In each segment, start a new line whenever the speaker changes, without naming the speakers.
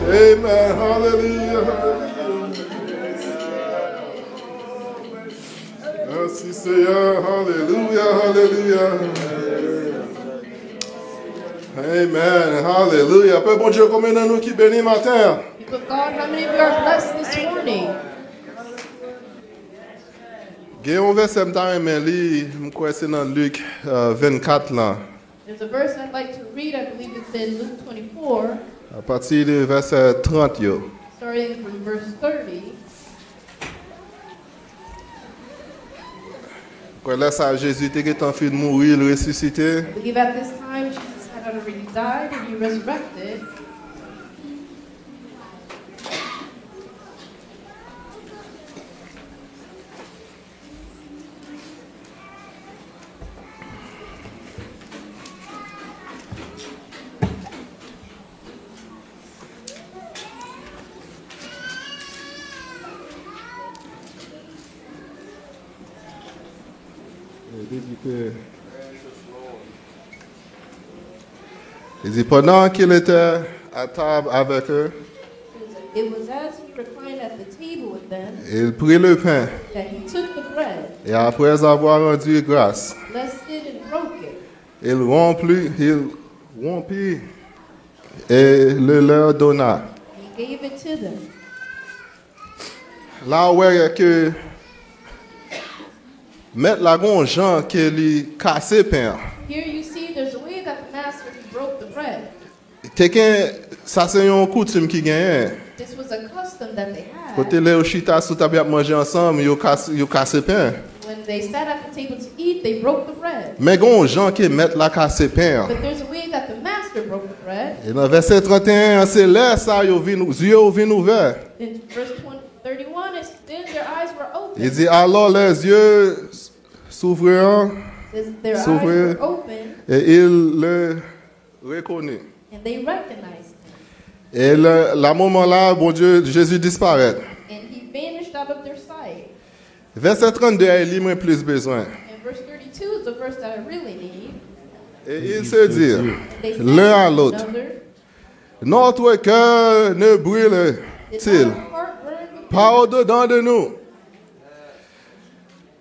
Amen. Hallelujah. Hallelujah. Merci Seigneur. Hallelujah. Hallelujah. Amen. Hallelujah. Peu bon Dieu, combien de nous qui bénit matin?
People of God, how many of you are blessed this morning?
Il y a un verset que je crois que c'est dans Luc 24 là.
There's a verse I'd like to read. I believe it's in Luke 24,
À partir du verset 30 yo.
starting from verse 30.
Quand là ça Jésus était en train de mourir, il ressuscité.
I believe at this time Jesus had already died and he resurrected.
Il dit pendant qu'il était à table avec eux,
It was as he reclined at the table with them
il prit le pain
that he took the bread,
et après avoir rendu grâce,
blessed it and broke it.
il rompit et le leur donna.
He gave it to them.
Là où est que mettre la gon Jean qui lui cassé pain.
Here you see there's a way that the master he broke the bread.
Ça c'est une coutume qui gagne.
This was a custom that they had.
Côté les chita sous table manger ensemble, yo cassé pain.
When they sat at the table to eat, they broke the bread.
Mais gon Jean qui mettre la cassé pain.
But there's a way that the master broke the bread.
Et dans verset 31, c'est là ça yo vinn yeux vinn ouverts.
In verse 31, it's then their eyes were open.
Il dit alors les yeux s'ouvrirent
It says their eyes
s'ouvrirent
were open
et il le reconnut.
and they recognized him.
Et la moment là, bon Dieu, Jésus disparaît.
And he vanished out of their sight.
Verset 32 il lit moins plus besoin.
And verse 32 is the verse that I really need.
Et il se dit
They said
l'un à
to
l'autre,
another,
notre cœur ne
"Did
brûle-t-il
not our heart burn within
pas
us?"
au-dedans de nous?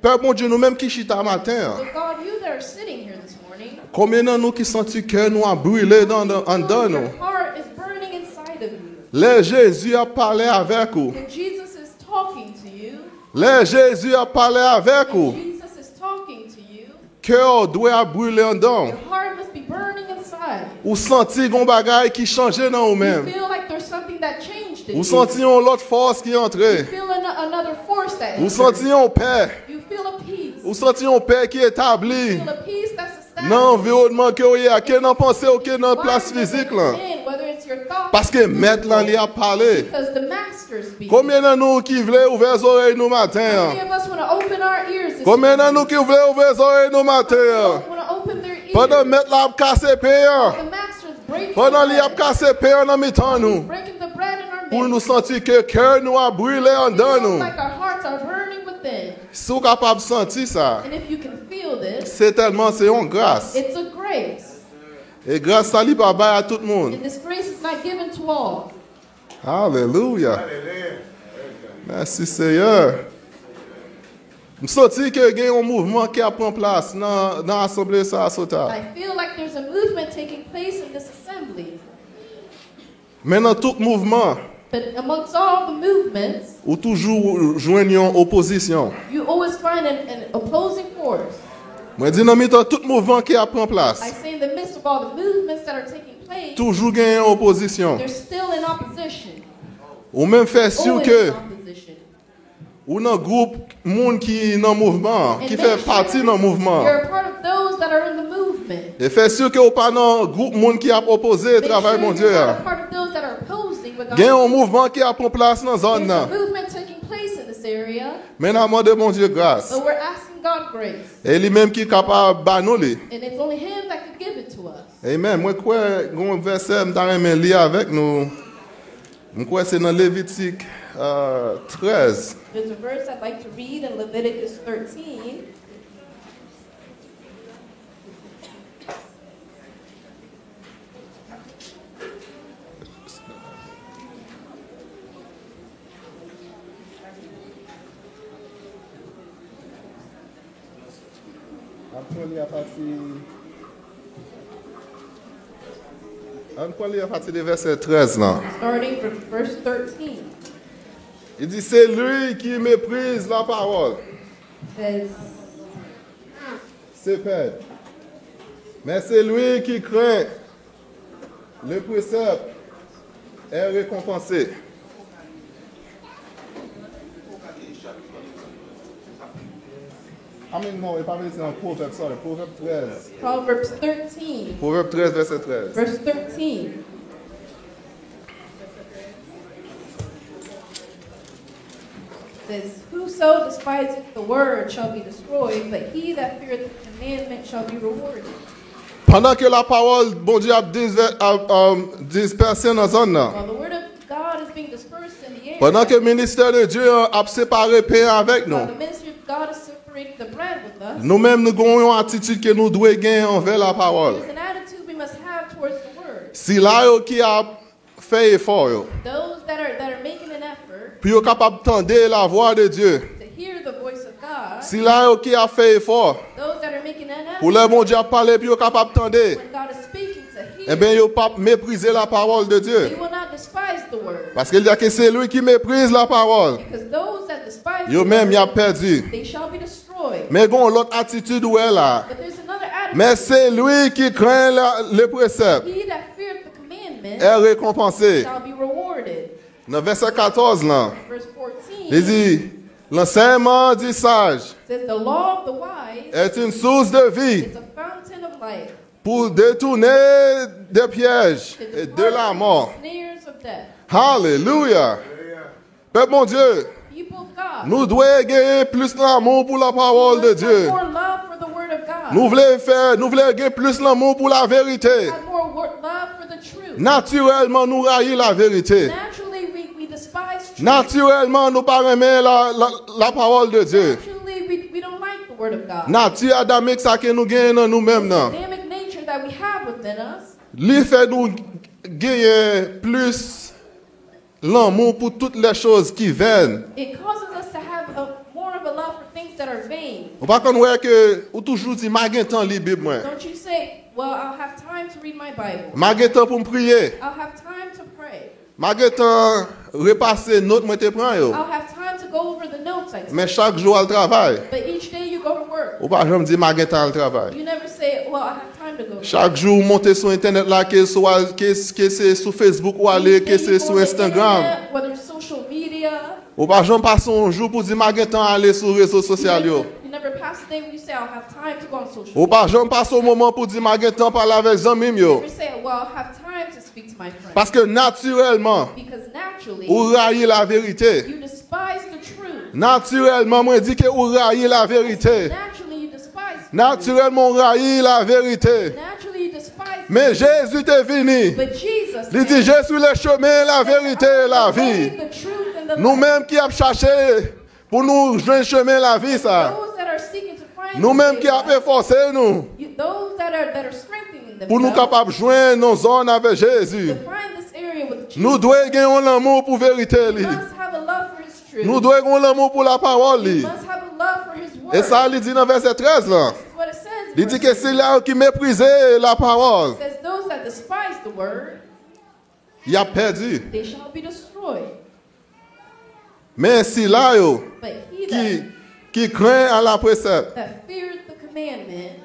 Père mon Dieu, nous-mêmes qui chita matin,
So God, you that are sitting here this morning,
combien de nous qui sentis que nous a brûlé en dedans nous?
your heart is burning inside of you.
Là, Jésus a parlé avec vous.
When Jesus is talking to you,
Là, Jésus a parlé avec vous.
Jesus is talking to you,
Cœur doit brûler en dedans.
your heart must be burning inside.
Ou senti gon bagay qui changeait dans
You
vous-même.
feel like there's something that changed in
Ou
you.
senti une autre force qui est
You
entrée.
feel another force that
Ou
enters.
senti une paix.
You feel a peace.
Ou senti une paix qui est établie.
You feel a peace that's established.
Dans l'environnement que vous avez, que dans pensée ou que dans la place
Environment
physique
that
là.
you're in, whether it's your thoughts,
Parce que maître là, il a parlé.
because the master speaks.
Combien de nous qui voulons ouvrir les oreilles nous
How
matin?
many of us want to open our ears this
Combien de
morning?
nous qui voulons ouvrir les oreilles nous matin?
Want to open their ears?
Pendant maître là a cassé pain.
The master's breaking
Pendant
the
il a
bread.
cassé pain dans mi-temps nous.
Breaking the bread in our
Pour nous
midst.
sentir que cœur nous a brûlé en dedans nous.
Like our hearts are burning within.
Si vous êtes capable de sentir ça,
And if you can feel this,
c'est tellement c'est une grâce.
it's a grace.
Et grâce à lui, à tout le monde.
And this grace is not given to all.
Alléluia. Merci Seigneur. Je sens que il y a un mouvement qui a pris place dans l'assemblée ça à Sota.
I feel like there's a movement taking place in this assembly.
Mais dans tout mouvement,
But amongst all the movements,
ou toujours joindre une opposition.
you always find an opposing force.
Moi dis dans mi-temps tout mouvement qui a pris
I
place,
say in the midst of all the movements that are taking place,
toujours gagne une opposition.
there's still an opposition.
Ou même fait sûr
Always
que
an opposition.
ou dans groupe monde qui dans mouvement,
And
qui
make
fait
sure
partie dans mouvement.
you're a part of those that are in the movement.
Et fait sûr que ou pas dans groupe monde qui a opposé le
Make
travail
sure
mon
you're
Dieu.
not a part of those that are opposing what God
Gagne un mouvement qui a pris place dans zone
There's a
là.
movement taking place in this area,
Maintenant demande mon Dieu grâce.
but we're asking God grace.
Et lui-même qui est capable de nous li.
And it's only Him that could give it to us.
Amen. Moi crois un verset m'ta lire avec nous. Je crois c'est dans Lévitique 13.
There's a verse I'd like to read in Leviticus 13.
On peut lire à partir du verset 13 là.
Starting from verse 13.
Il dit c'est lui qui méprise la parole.
Says,
C'est père. Mais c'est lui qui craint le précepte est récompensé. Non, il n'est pas c'est un Proverbe, sorry, Proverbe 13.
Proverbs 13,
Proverbe 13, verset 13.
verse 13. Says, whoso despiseth the word shall be destroyed, but he that feareth the commandment shall be rewarded.
Pendant que la parole, bon Dieu, a dispersé dans la zone, là.
While the word of God is being dispersed in the air,
Pendant que le ministère de Dieu a séparé pain avec
while
nous,
the ministry of God is separating the bread with us,
nous-mêmes, nous avons une attitude que nous devons gagner envers la parole.
there's an attitude we must have towards the word.
Si là, yo qui a fait effort, yo,
Those that are making an effort
puis yo capable d'entendre la voix de Dieu.
to hear the voice of God,
Si là, yo qui a fait effort,
those that are making an
pour
effort,
le bon Dieu parler, puis yo capable d'entendre,
when God is speaking to
eh
hear,
bien, yo pas mépriser la parole de
they
Dieu.
will not despise the word.
Parce qu'il dit que c'est lui qui méprise la parole.
Because those that despise
Yo
the
même, y a
word,
perdu.
they shall be destroyed.
Mais bon, l'autre attitude où est là.
But there's another attitude.
Mais c'est lui qui craint le précepte
He that feareth the commandment
est récompensé.
shall be rewarded.
Dans verset 14, là,
Verse 14
il dit, l'enseignement du sage
says, the law of the wise
est une source de vie
is a fountain of life,
pour détourner des pièges
to
et de
depart
la
from
mort.
the snares of death.
Alléluia. Peuple mon Dieu,
People of God,
nous devons gagner plus d'amour pour la parole de
must have
Dieu.
more love for the word of God.
Nous voulons gagner plus d'amour pour la vérité.
Have more love for the truth.
Naturellement, nous raillons la vérité.
Naturally, we despise truth.
Naturellement, nous pas aimer la parole de Dieu.
Naturally, we don't like the word of God.
Nature adamique, ça que nous gagnons nous-mêmes.
The Adamic nature that we have within us,
Lui fait nous gagner plus l'amour pour toutes les choses qui viennent.
it causes us to have more of a love for things that are vain.
On pas qu'on voit que ou toujours dit magan temps lire Bible moi.
Don't you say, well, I'll have time to read my Bible.
Magan temps pour me prier.
I'll have time to pray.
Magan temps repasser note moi te prend yo.
I'll have time to go over the notes I took.
Mais chaque jour al travail.
But each day you go to work.
Ou pas jamais dire magan temps al travail.
You never say, well, I have time to go to work.
Chaque jour monter sur internet là que c'est sur Facebook ou aller que c'est sur Instagram.
Internet, whether it's social media.
Ou pas jamais passer un jour pour dire magan temps aller sur les réseaux sociaux yo.
You never pass the day when you say, I'll have time to go on social
Ou
media.
pas jamais passer un moment pour dire magan temps parler avec amis
You
yo.
never say, well, I'll have time to speak to my friends.
Parce que naturellement,
Because naturally,
ou railler la vérité.
you despise the truth.
Naturellement, moi dis que ou railler la vérité.
Naturally, you despise the truth.
Naturellement, on raille la vérité.
Naturally, you despise the
Mais
truth.
Jésus est venu.
But Jesus
Il dit, je suis le chemin, la vérité et la
the way,
vie.
the truth, and the life.
Nous-mêmes qui avons cherché pour nous joindre le chemin, la vie, ça.
Those that are seeking to find
Nous-mêmes
the
qui
way,
avons efforcé nous
those that are strengthening
pour nous
themselves
capables de joindre nos zones avec Jésus.
to find this area with Jesus.
Nous devons gagner l'amour pour la vérité.
We must have a love for His truth.
Nous devons gagner l'amour pour la parole.
We must have a love for His word.
Et ça, il dit dans verset 13 là.
This is what it says. in
Il dit que
verse
c'est là qui méprisait la parole.
6. It says, those that despise the word,
Il a perdu.
they shall be destroyed.
Mais si là, yo,
But he
qui craint à la précepte,
that feareth the commandment,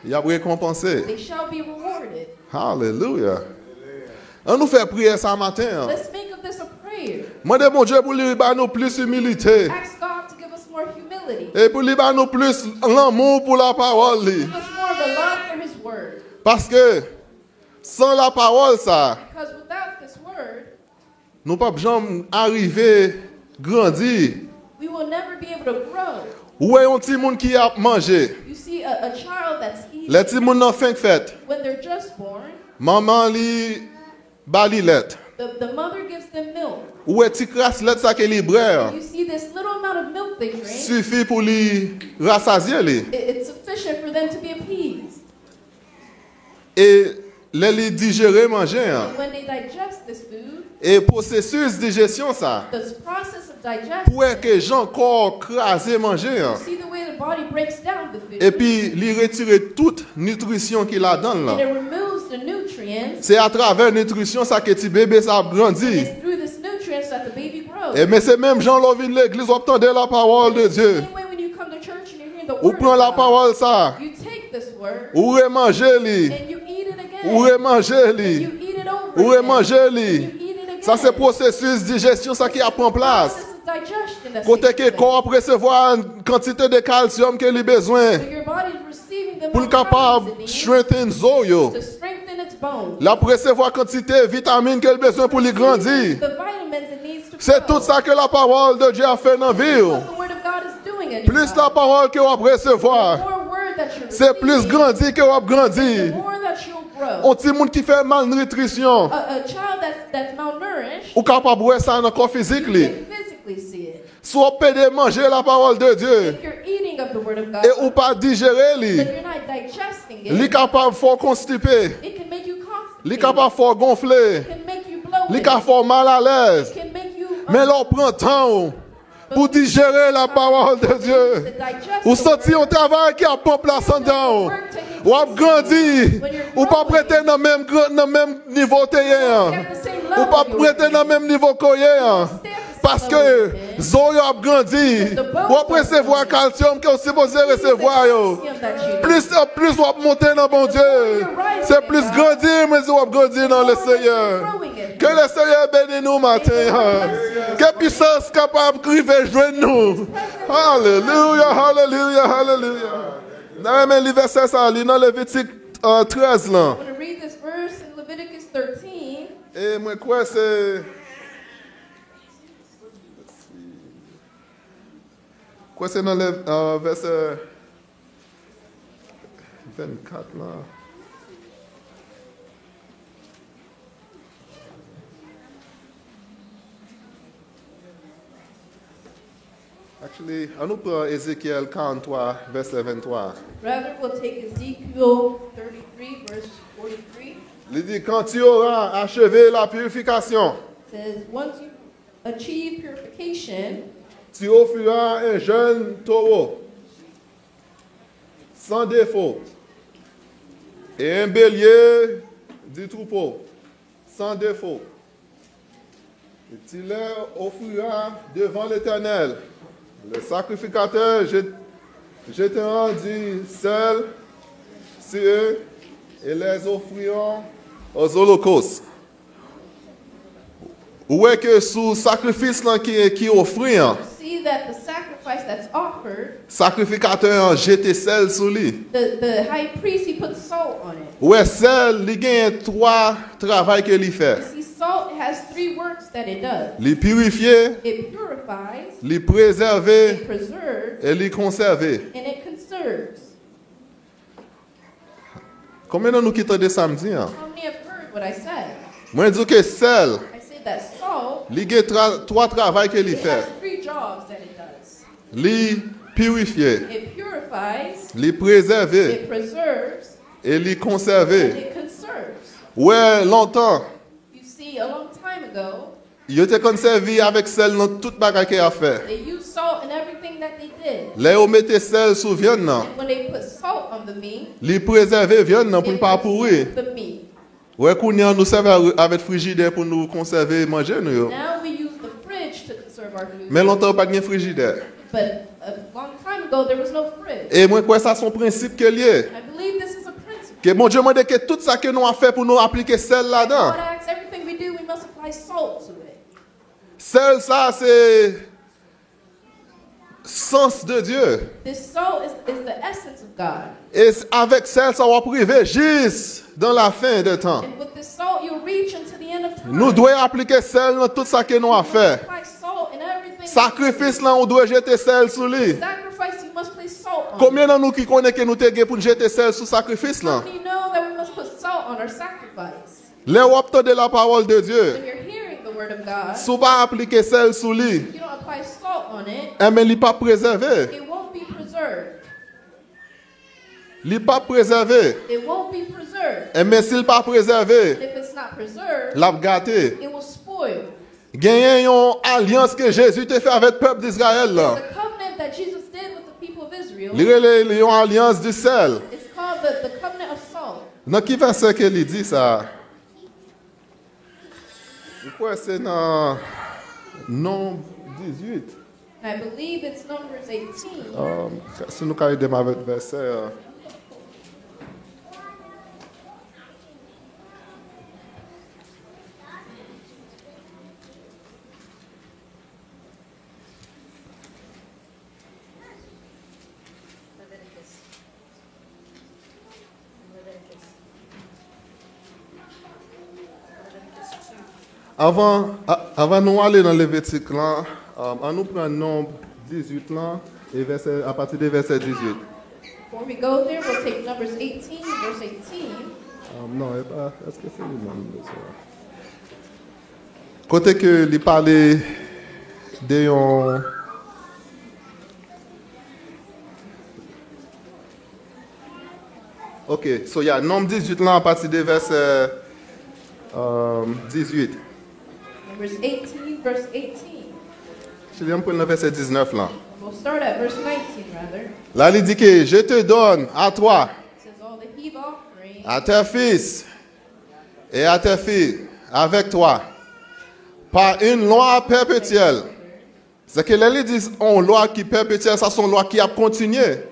il a récompensé.
they shall be rewarded.
Alléluia. On nous fait prier ce matin. Hein.
Let's make of this a prayer.
Moi, de mon Dieu, pour lui, nous plus humilité.
Ask God to give us more humility.
Et pour lui, nous plus l'amour pour la parole.
Give us more of a love for His word.
Parce que sans la parole, ça,
Because without this word,
nous ne pouvons jamais arriver grandir.
we will never be able to grow.
Où est un petit monde qui a mangé?
You see, a child that's eating,
Les petits monde n'ont faim fait.
when they're just born,
Maman li bali let.
the mother gives them milk.
Où est petit crasse let ça que libraire?
You see this little amount of milk they drink,
Suffit pour lui rassasier li.
it's sufficient for them to be appeased.
Et les li digérer manger. Hein.
And when they digest this food,
Et processus digestion ça.
this process of digestion,
Pour que gens corps crasé manger. Hein.
see the way the the body breaks down the food.
et puis il retire toute nutrition qu'il a dans
And
là.
it removes the nutrients.
C'est à travers nutrition ça que petit bébé ça a grandi.
It's through this nutrients that the baby grows.
Et mais c'est même Jean l'on vient de l'église, on entendait la parole de Dieu.
Same way when you come to church and you hear the
Ou
word
prend la
of God,
parole ça,
you take this word
ou remanger li,
and you eat it again.
ou remanger
And
li,
you eat it over
ou
again.
remanger
And
li.
you eat it again.
Ça c'est processus digestion ça qui a pris en place.
This is digestion that's
Côté
taking
que
place.
corps recevoir une quantité de calcium qu'il a besoin
So your body is receiving the
pour le
nutrients
capable
it needs
strengthen zo yo.
to strengthen its bones.
La recevoir quantité de vitamines qu'il a besoin pour lui grandir.
The vitamins it needs to
C'est
grow.
tout ça que la parole de Dieu a fait dans la vie.
What the word of God is doing in
Plus
your
la
life.
parole que vous recevoir,
The more word that you're
c'est plus
receiving,
grandi que vous
the
grandi.
more that you'll grow.
On petit monde qui fait malnutrition,
A child that's malnourished,
ou capable de voir ça dans le corps physique.
you can physically see it.
Soit vous pouvez manger la parole de Dieu
If you're eating of the word of God,
et ou pas digérer li,
if you're not digesting
li
it,
capable de faire constiper,
it can make you
li
constipated.
capable de faire gonfler,
It can make you bloated.
li capable de faire mal à l'aise.
It can make you
Mais l'on prend temps pour digérer la parole de Dieu. Ou senti un travail qui a pas place en dedans. Ou a grandi. Ou pas prêter dans le même niveau téyen. Ou pas prêter dans le même niveau koyen. Parce que Zoyo a grandi. Ou après recevoir calcium que vous supposé recevoir. Plus vous monter dans bon Dieu. C'est plus grandir, mais vous grandir dans le Seigneur. Que le Seigneur bénisse nous matin. Que puissance capable de crier joindre nous. Alléluia, alléluia, alléluia. Non, mais le verset ça, dans Lévitique 13 là.
I'm going to read this verse in Leviticus 13.
Et moi quoi c'est quoi c'est dans le verset 24 là. Actually, on nous prend Ézéchiel 43, verset 23.
Rather, we'll take Ezekiel 33, verse 43.
Il dit, quand tu auras achevé la purification,
It says, once you achieve purification,
tu offriras un jeune taureau, sans défaut, et un bélier du troupeau, sans défaut. Et tu les offriras devant l'Éternel. Le sacrificateur jettera du sel sur eux et les offriront aux holocaustes. Où est que sous sacrifice là qui offrit,
see that the sacrifice that's offered,
sacrificateur jette sel sur lui.
the high priest, he puts salt on it.
Où est sel, il gagne trois travail que il fait.
You see, salt has three works that it does.
Il purifier,
It purifies,
il préserver
it preserves,
et il conserver.
and it conserves.
Combien de nous qui entendent samedi?
How many have heard what I said?
Moi, je dis que sel,
I said that salt,
il gagne trois travail que il
it
fait.
has three jobs that it does.
Il purifier,
It purifies,
il préserver
it preserves,
et il
and
conserver.
it conserves.
Ouais, longtemps,
You see, a long time ago,
il était conservé avec sel dans toute bagaille qu'il a fait.
they used salt in everything that they did.
Là, on mettait sel sur viande,
And when they put salt on the meat,
il préserver viande pour ne
it
pas pourrir.
preserved the meat.
Ouais, qu'on y a nous servons avec frigidaire pour nous conserver manger nous. Yo.
Now we use the fridge to conserve our food.
Mais longtemps pas de frigidaire.
But a long time ago, there was no fridge.
Et moi quoi ça son principe que lié.
I believe this is a principle.
Que mon Dieu m'a dit que tout ça que nous a fait pour nous appliquer sel là-dedans.
God asks everything we do, we must apply salt to it.
Sel ça c'est sens de Dieu.
This salt is the essence of God.
Et avec sel ça va priver juste dans la fin des temps.
And with this salt, you'll reach into the end of time.
Nous devons appliquer sel dans tout ça que nous a fait.
Apply salt in everything.
Sacrifice là on doit jeter sel sur lui.
Sacrifice, you must place salt on.
Combien de nous qui connaissent que nous te pour jeter sel sur sacrifice là?
How many know that we must put salt on our sacrifice?
Les optes de la parole de Dieu.
When you're hearing the word of God,
Si vous pas appliquer sel sur lui,
you don't apply salt on it,
mais il n'est pas préservé.
it won't be preserved.
Il n'est pas préservé.
It won't be preserved.
Mais s'il n'est pas préservé,
If it's not preserved,
l'a gâté.
it will spoil.
Gagner une alliance que Jésus a fait avec le peuple d'Israël.
The covenant that Jesus did with the people of Israel,
Il y a une alliance du sel.
It's called the covenant of salt.
Dans qui verset qu'il dit ça? Je crois que c'est dans Nombre 18.
And I believe it's Numbers 18.
Si nous avons démarré avec le verset. Avant nous aller dans Lévitique, là, on nous prend Nombre 18 là, et à partir du verset 18.
Before we go there, we'll take Numbers 18, verse 18.
Non, est-ce que c'est lui-même? Côté que il parlait de Ok, so il y a Nombre 18 là, à partir du verset 18.
Numbers 18, verse 18.
Je vais prendre le verset 19 là.
We'll start at verse 19, rather.
Là, il dit que je te donne à toi,
It says, all the heave offering
à tes fils et à tes filles, avec toi, par une loi perpétuelle. C'est que là, il dit une loi qui perpétuelle, ça c'est une loi qui a continué.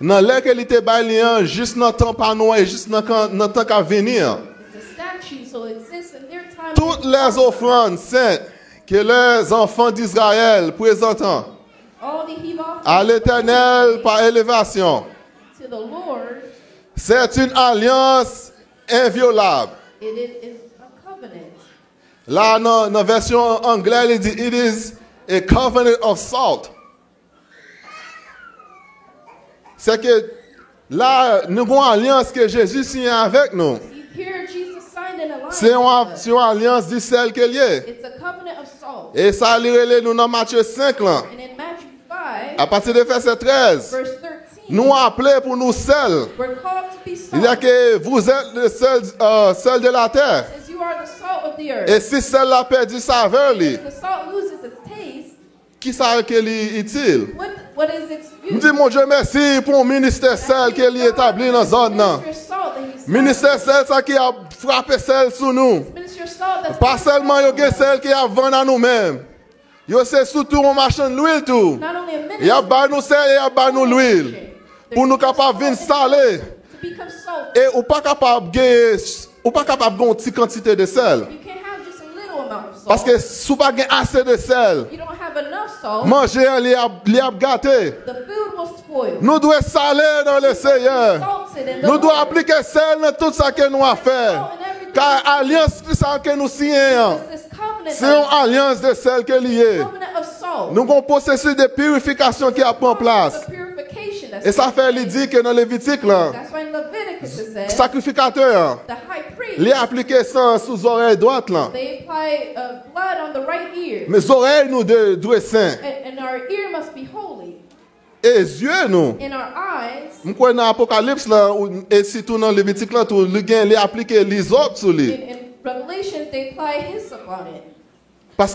Dans l'air qu'elle était balayée, juste dans le temps par nous et juste dans le temps qui va venir.
it's a statute, so it exists in their time.
Toutes les offrandes saintes que les enfants d'Israël présentent
All the heave offerings
à l'Éternel par élévation,
to the Lord,
c'est une alliance inviolable.
it is a covenant.
Là, dans la version anglaise, il dit it is a covenant of salt. C'est que là, nous avons une alliance que Jésus signe avec nous.
See, here Jesus signed an alliance.
C'est une alliance du sel qu'il y a.
It's a covenant of salt.
Et ça, il nous dans Matthieu 5, là.
And in Matthew 5,
À partir du verset 13,
verse 13,
nous appelons pour nous sel.
we're called to be salt.
Il y a que vous êtes le sel de la terre.
It says you are the salt of the earth.
Et si celle a perdu saveur,
If the salt loses its taste,
qui ça qu'il est utile?
what is its
Je
use?
dis, mon Dieu, merci pour le ministère sel qui est établi dans la zone.
Minister of salt that he's
Ministère sel, ça qui a frappé sel sur nous.
Minister of salt that's
Pas seulement il y a celle qui a vendu à nous-mêmes. Yo c'est surtout un marchand de l'huile tout.
not only a minister
Il y a bas nous sel et il y a bas nous l'huile. Pour nous capables de venir saler.
to become salt.
Et ou pas capable de une petite quantité de sel.
You can't have just a little amount of salt.
Parce que si vous n'avez pas assez de sel,
you don't have enough salt,
manger les a gâté.
the food will spoil.
Nous devons saler dans le Seigneur.
Salted in the
Nous devons
Lord.
appliquer sel dans tout ça que nous avons fait. Car l'alliance que nous signons,
This covenant,
c'est une alliance de sel qui est liée.
covenant of salt.
Nous avons un processus de purification qui a pris en place.
The purification that's
Et ça fait, il dit que dans Lévitique, là,
That's why in Leviticus it says
sacrificateur,
the high priest,
il a appliqué ça sous oreille droite, là.
they apply blood on the right ear,
Mais oreilles, nous, doivent être saints.
and our ear must be holy.
Et les yeux, nous,
In our eyes,
nous croyons dans l'Apocalypse, là, et surtout dans Lévitique, là, tout, il a appliqué les autres sur lui.
in Revelations, they apply hyssop on it.
Parce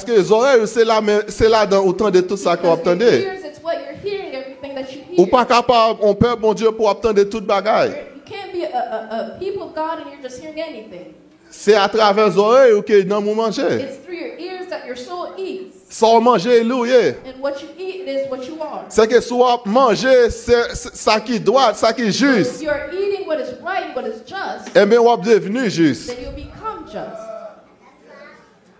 que les oreilles, c'est là dans autant de tout ça qu'on
Because
obtient.
your ears, it's what you're hearing, everything that you hear.
Ou pas capable, on peut, bon Dieu, pour obtenir toute bagaille.
You can't be a people of God and you're just hearing anything.
C'est à travers les oreilles que nous mangons.
It's through your ears that your soul eats.
Sans manger, loué.
And what you eat is what you are.
C'est que soit manger, c'est ça qui doit, ça qui est juste.
If you're eating what is right, what is just,
Eh bien, on va devenir juste.
then you'll become just.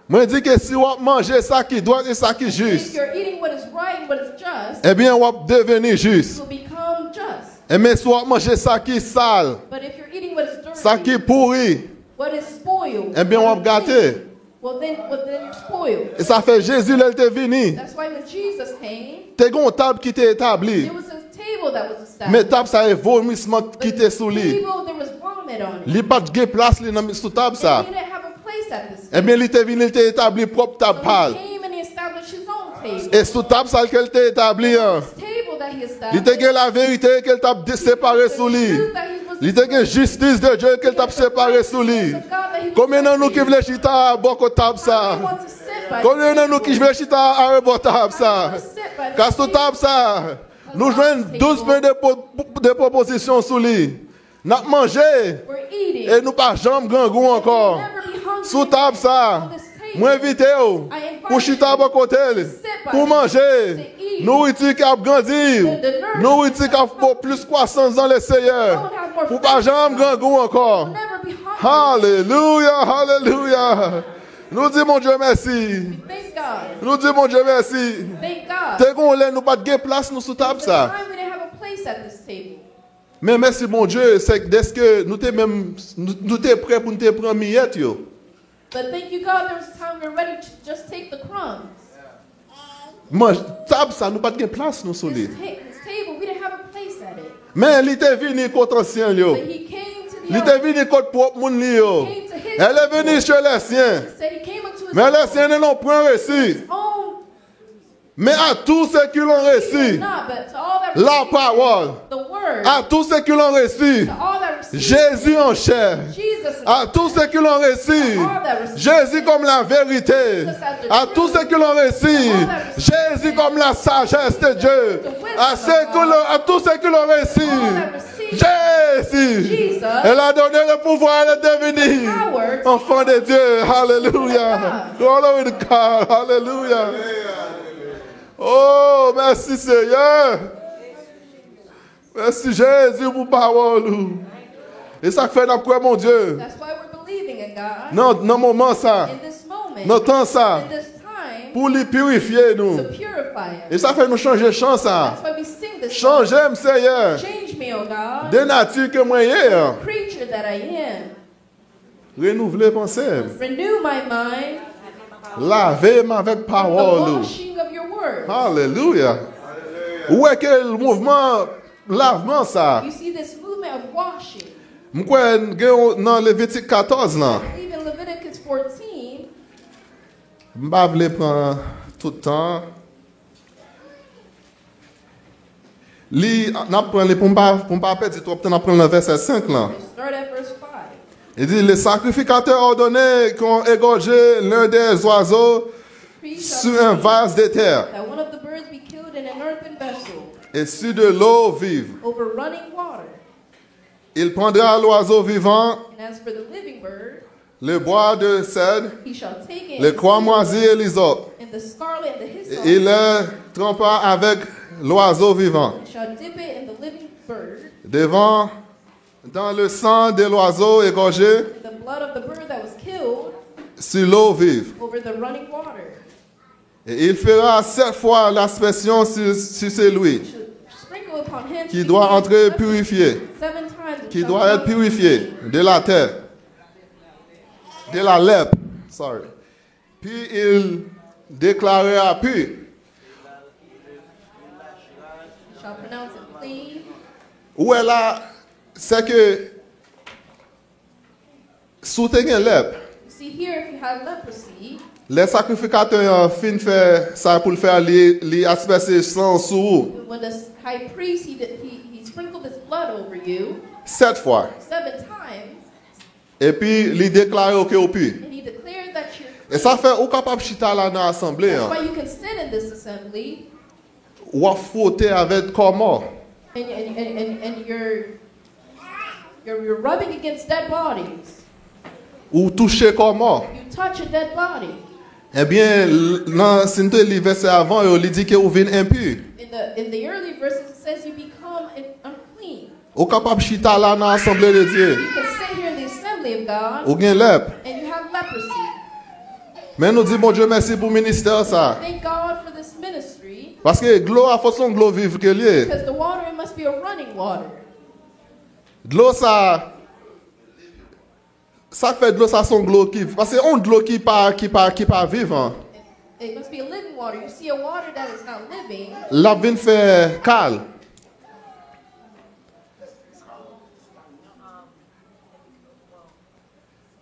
Moi, je dis que si on manger ça qui doit et ça qui est
If
juste,
you're eating what is right and what is just,
eh bien, on va devenir juste.
you'll become just.
Eh bien, soit manger ça qui est sale,
But if you're eating what is dirty,
ça qui est pourri,
what is spoiled,
eh bien, on va gâter.
well then you're spoiled.
Et ça fait Jésus, il était venu.
That's why when Jesus came,
T'es une table qui t'est établie.
there was a table that was
Mais
established.
table, ça est vomissement
But
qui
the
était sous lui.
table, there was vomit on it.
Il n'y a pas de place sous table, ça.
And he didn't have a place at this
Eh
table.
bien, il était venu, il était établi propre table
So
pâle.
he came and he established his own table.
Et sous table, ça qu'il était établi. Hein.
This table that he
Il
established,
était que la vérité qu'elle t'a séparé sous lui. Il était que justice de Dieu qu'elle t'a séparé sous lui. Combien de nous qui voulons chita à beaucoup table ça? Combien de nous qui voulons chita à rebord table ça? Car sous table ça, Nous jouons 12 points de propositions sous lui. Nous avons mangé et nous pas jamais gangou encore. Sous table ça, moi invité pour chita à côté, pour manger. Nourriture qui a grandi, nourriture qui a plus croissance dans les Seigneur. Pour pas jamais gangou encore. Alléluia, alléluia. Nous disons mon Dieu merci. Nous disons mon Dieu merci. T'es qu'on l'a nous pas de place nous sous table ça. Mais merci mon Dieu, c'est que nous t'es même nous t'es prêt pour nous te prendre miette yo.
But thank you God, there was a time we were ready to just take the crumbs.
Mange table ça nous pas de place nous sous lui.
This table, we didn't have a place at it.
Mais il était venu contre ancien yo.
But he came to the
Il était venu contre propre monde li yo. Elle est venue chez les siens. Mais les siens n'ont point réussi. Mais à tous ceux qui l'ont reçu, la parole, à tous ceux qui l'ont reçu, Jésus en chair, à tous ceux qui l'ont reçu, Jésus comme la vérité, à tous ceux qui l'ont reçu, Jésus comme la sagesse de Dieu, à tous ceux qui l'ont reçu, Jésus, elle a donné le pouvoir de devenir enfant de Dieu. Alléluia. Glory to God. Alléluia. Oh, merci Seigneur. Merci Jésus pour parole. Et ça fait d'après mon Dieu. Non, dans moment ça. Dans temps ça. Pour les purifier nous. Et ça fait nous changer chance ça. Changer Seigneur. De nature que moi hier. Renouveler pensée. Lavez-moi avec parole. Alléluia. Où est que le mouvement lavement ça? M'quoi dans Lévitique 14 là. M'pa vle prendre tout le temps. Li n'a prendre pour pas perdre trop temps, n'a prendre le verset 5 là. Il dit les sacrificateurs ordonnaient qu'on égorgeait l'un des oiseaux sur un vase de terre et sur de l'eau vive. Il prendra l'oiseau vivant, le bois de cèdre, le croix moisi et l'hysope. Il le trempa avec l'oiseau vivant. Devant, dans le sang de l'oiseau égorgé, sur l'eau vive. Et il fera 7 fois l'aspersion sur celui qui doit entrer purifié, qui doit être purifié de la terre, de la lèpre. Sorry. Puis il déclarera pur. Où est là, c'est que sous tes lèpre. Les sacrificateurs fin fait ça pour faire les asperger sang sur vous.
When the high priest he sprinkled his blood over you
7 fois.
7 times.
Et puis il déclare que vous pur.
And he declared that you're clean.
Et ça fait ou capable chita là dans l'assemblée.
That's why you can sit in this assembly.
Ou frotter avec comment?
And you're rubbing against dead bodies.
Ou toucher comment?
You touch a dead body.
Eh bien, dans le verset avant, il dit que vous venez impur.
In the early verses, it says you become unclean.
Ou capable chita là dans l'assemblée de Dieu.
You can sit here in the assembly of God.
Ou gain lèpre.
And you have leprosy.
Mais nous disons bon Dieu merci pour le ministère ça.
Thank God for this ministry.
Parce que l'eau a façon de l'eau vive que lié.
Because the water it must be a running water.
De l'eau ça fait de l'eau ça son de l'eau qui parce que on de l'eau qui pas vivant.
It must be a living water. You see a water that is not living.
La vin fait cal.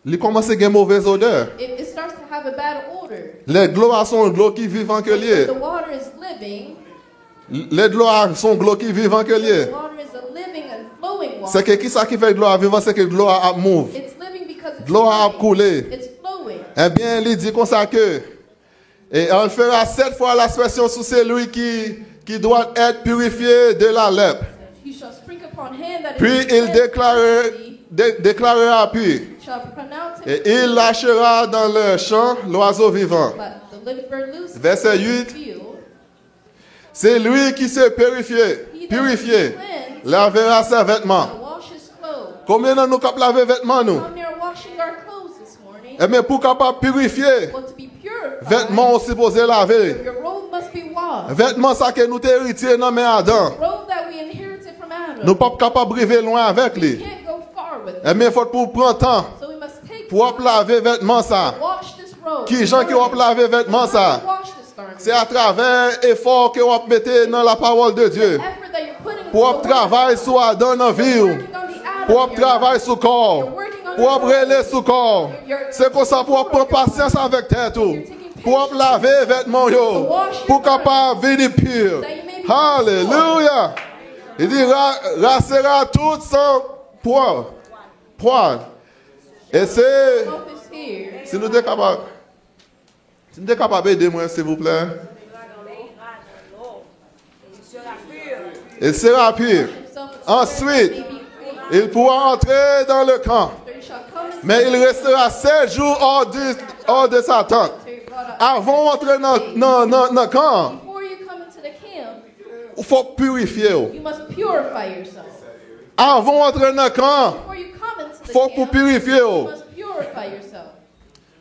Il commence à avoir mauvaise odeur.
It starts to have a bad odor.
Les de l'eau sont de l'eau qui vivant que lié.
The water is living.
Les de l'eau sont de l'eau qui vivant que lié.
The water is a living and flowing water.
C'est que qui ça qui fait de l'eau vivant, c'est que de l'eau a move.
It's living because it's
De l'eau a coulé.
It's flowing.
Eh bien, il dit comme ça que Et on fera 7 fois l'aspersion sur celui qui doit être purifié de la lèpre.
You shall sprinkle upon him that is
Puis il
cleansed,
déclarera puis.
shall pronounce him
Et il lâchera dans le champ l'oiseau vivant.
but the living bird loose
Verset
in the
8.
field.
C'est lui qui s'est purifié, lavera ses vêtements.
Shall wash his clothes.
Combien de nous capables de laver vêtements nous?
Come near washing our clothes this morning.
Eh bien, pour capable purifier,
Well, to be purified,
vêtements aussi supposés laver.
your robe must be washed.
Vêtements ça que nous t'avons hérité dans mes Adam.
Robe that we inherited from Adam.
Nous pas capables de briver loin avec
We
lui.
can't go far with it.
Eh bien, il faut pour prendre temps
So we must take
pour
time
laver vêtements ça.
to wash this robe.
Qui gens qui vont laver vêtements ça?
Wash this garment.
C'est à travers l'effort que vous mettez dans la parole de Dieu.
Effort that you're putting into
Pour
the
travailler sur Adam dans la vie.
working on the Adam
Pour
in your
travailler
life.
sur le corps. Pour brûler sur le corps. C'est pour ça pour prendre patience avec tout. Pour laver les vêtements yo. Pour capable venir pur. Alléluia. Il dit rassera tout sans poil. Et c'est
Hope is here.
si nous sommes capables d'aider moi s'il vous plaît. Il sera pur. Ensuite, il pourra entrer dans le camp. Mais il restera 7 jours hors de sa tente. Avant d'entrer dans le camp,
Before you come into the camp,
il faut purifier.
you must purify yourself.
Avant d'entrer dans le camp,
Before you come into
il
the
faut
camp,
purifier.
you must purify yourself.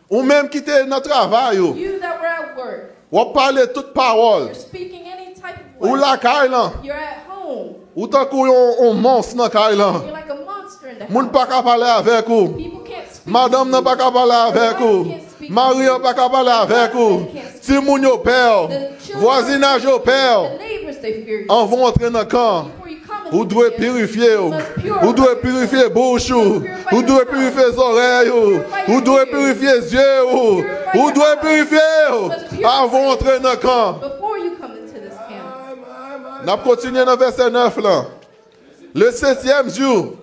Ou même quitter notre travail.
You that were at work,
Ou parler toute parole.
you're speaking any type of
Ou
word.
la caille là.
You're at home.
Ou tant qu'on monstre dans la caille là.
You're like a monster in the
Moun
house.
pas capable parler avec vous.
People can't speak.
Madame n'a pas capable parler avec vous. Marie n'a pas capable parler avec vous. Si moun yo peur, voisinage yo peur.
The neighbors, they fear you.
On va entrer dans le camp.
Before you come
Vous
into
devez
the camp,
purifier.
you must purify
Vous devez purifier bouche. Vous devez purifier les oreilles. Vous devez purifier les yeux. Vous devez purifier. Avant d'entrer dans le camp.
before you come into this camp.
On a continué dans le verset 9 là. Le 7e jour,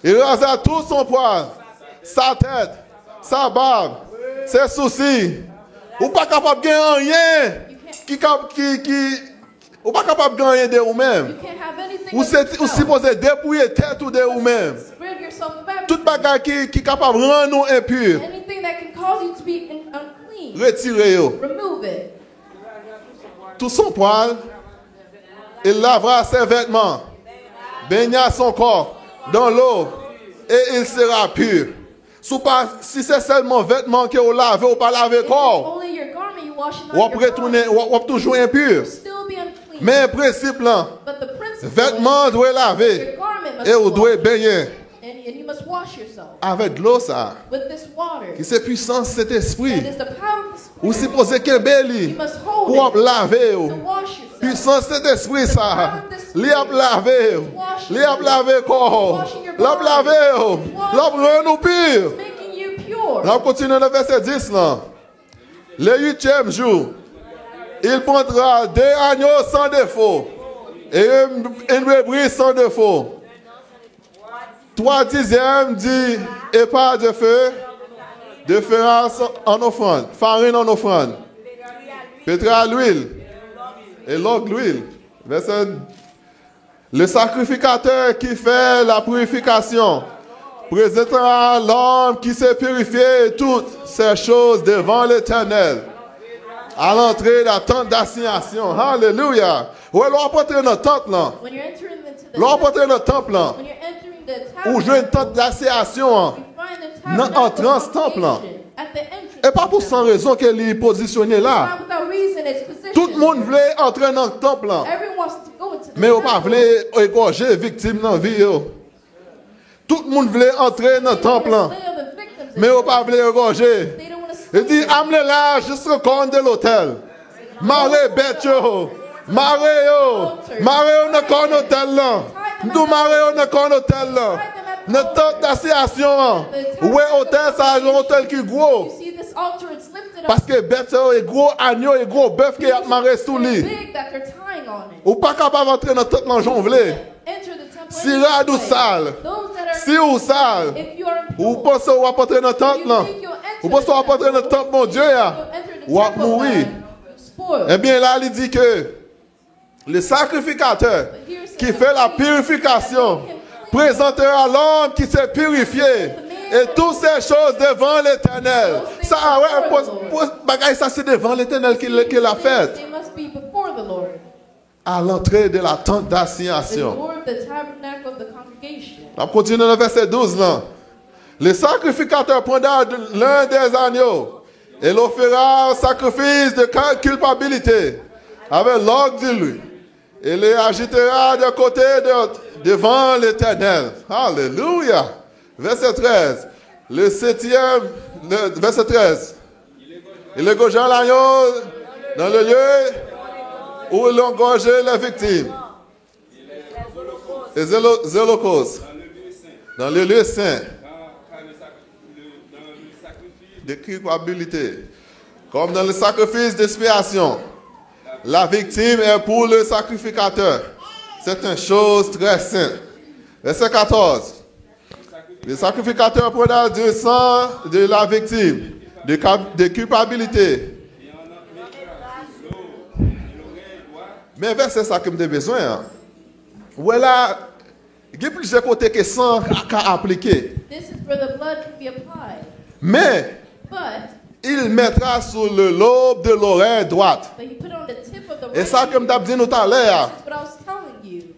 il rasa tout son poil, sa tête, sa barbe, ses soucis. Ou pas capable de gagner rien. Ou pas capable de gagner de vous-même.
You can't have anything
Ou
of
c'est
yourself.
supposé dépouiller tête ou de vous-même.
Rid yourself of everything.
Tout bagage qui est capable de rendre nous impurs,
Anything that can cause you to be unclean.
retirez-le.
Remove it.
Tout son poil, il lavera ses vêtements, baignera son corps dans l'eau et il sera pur. Si c'est seulement vêtements que vous lavez ou pas laver le corps,
Only your garment you wash
vous
not your
retourner,
body.
vous toujours impur.
Still be unclean.
Mais le principe là,
But the principle
vêtements doivent
is
laver
your garment must
et vous
be
devez
washed.
baigner
And you must wash yourself
avec de l'eau ça.
with this water.
Qui c'est puissance cet esprit.
That is the power of the
Ou
Spirit.
supposé que belli
You must hold
pour
it
laver.
to wash yourself.
Puissance cet esprit ça. Li ap laver. Li ap laver corps. L'ap laver. L'ap rend nous pur.
Making you pure.
On continue le verset 10 là. Le 8e jour, il prendra 2 agneaux sans défaut et une brebis sans défaut. 3 dixièmes dit et pas de feu, de féance en offrande, farine en offrande, pétrole à l'huile et l'huile. Verset. Le sacrificateur qui fait la purification présentera l'homme qui s'est purifié toutes ces choses devant l'Éternel à l'entrée de la tente d'assignation. Alléluia. Ouais, l'on va entrer dans la tente là.
When you're entering into the
L'on va entrer dans le temple là.
when you're entering the
Ou jouer une tente d'assignation.
you find the
Dans
tabernacle
entrance
of
temple, là.
congregation at the entrance.
Et pas pour sans raison qu'elle est positionnée là.
Not without reason, it's positioned.
Tout le monde voulait entrer dans le temple là.
Everyone wants to go into the
Mais on pas
temple.
voulait égorger victime dans la vie. Yo. Tout le monde voulait entrer dans le temple là.
Slay of the victims.
Mais on pas voulait égorger.
They don't want to slay
Il dit,
them.
amenez là jusqu'au corps de l'hôtel. Maré bête yo. Maré yo. Maré yo dans le corps de l'hôtel là. Nous maré yo dans le corps de l'hôtel là. Notre tente d'assignation. Ouais, hôtel, ça a un hôtel qui est gros.
You see this altar, it's lifted
Parce
up.
que bête yo est gros agneau et gros bœuf qui a maré sous
It's
lui.
big that they're tying on it.
Ou pas capable d'entrer dans toute la jonvle.
Enter the temple.
Si
any
rad ou
way.
sale.
Those that are
Si ou sale.
if you are
Ou
impure,
pensez ou va entrer dans le temple là. Ou pensez ou va entrer dans le temple, mon Dieu, ya. ou à mourir. Eh bien là, il dit que le sacrificateur qui fait la purification présentera l'homme qui s'est purifié et toutes ces choses devant l'Éternel. Ça, ouais, ça c'est devant l'Éternel qu'il a fait. À l'entrée de la tente d'assignation. On continue dans le verset 12 là. Le sacrificateur prendra l'un des agneaux et l'offrira au sacrifice de culpabilité avec l'ordre de lui. Et les agitera de côté devant l'Éternel. Alléluia. Verset 13. Le septième, verset 13. Il égorgera l'agneau dans le lieu où l'on gorgeait les victimes. Les holocaustes. Dans le lieu saint. De culpabilité. Comme dans le sacrifice d'expiation. La victime est pour le sacrificateur. C'est une chose très sainte. Verset 14. Le sacrificateur prendra du sang de la victime, de culpabilité. Mais verset ça que j'ai besoin. Voilà, il y a plusieurs côtés que sang a appliqué. Mais il mettra sur le lobe de l'oreille droite. Et ça, comme tu as dit tout à l'heure,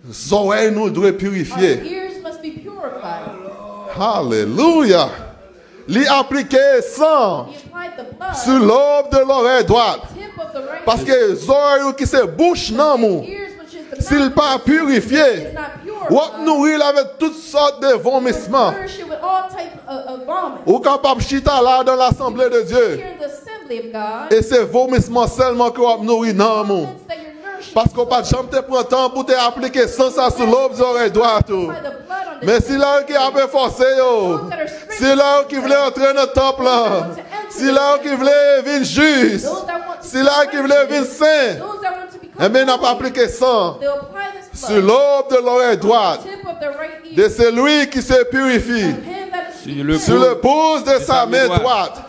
les oreilles nous doivent purifier. Alléluia. Il appliqué sang sur le lobe de l'oreille droite. Parce que les oreilles qui se bouchent dans nous, s'ils pas purifiés, on nourrit avec toutes sortes de vomissements. Ou capable de chita là dans l'assemblée de Dieu. Et c'est vomissement seulement que on nourrit dans nous. Parce qu'on pas de chambre te prend temps pour te appliquer sans ça sur l'aube des oreilles droites. Mais si là qui a forcé, si là qui voulait entrer dans le temple, si là qui voulait venir juste, si là qui voulait venir saint, eh bien, n'a pas appliqué ça sur l'aube de l'oreille droite de celui qui se purifie, sur le pouce de sa main droite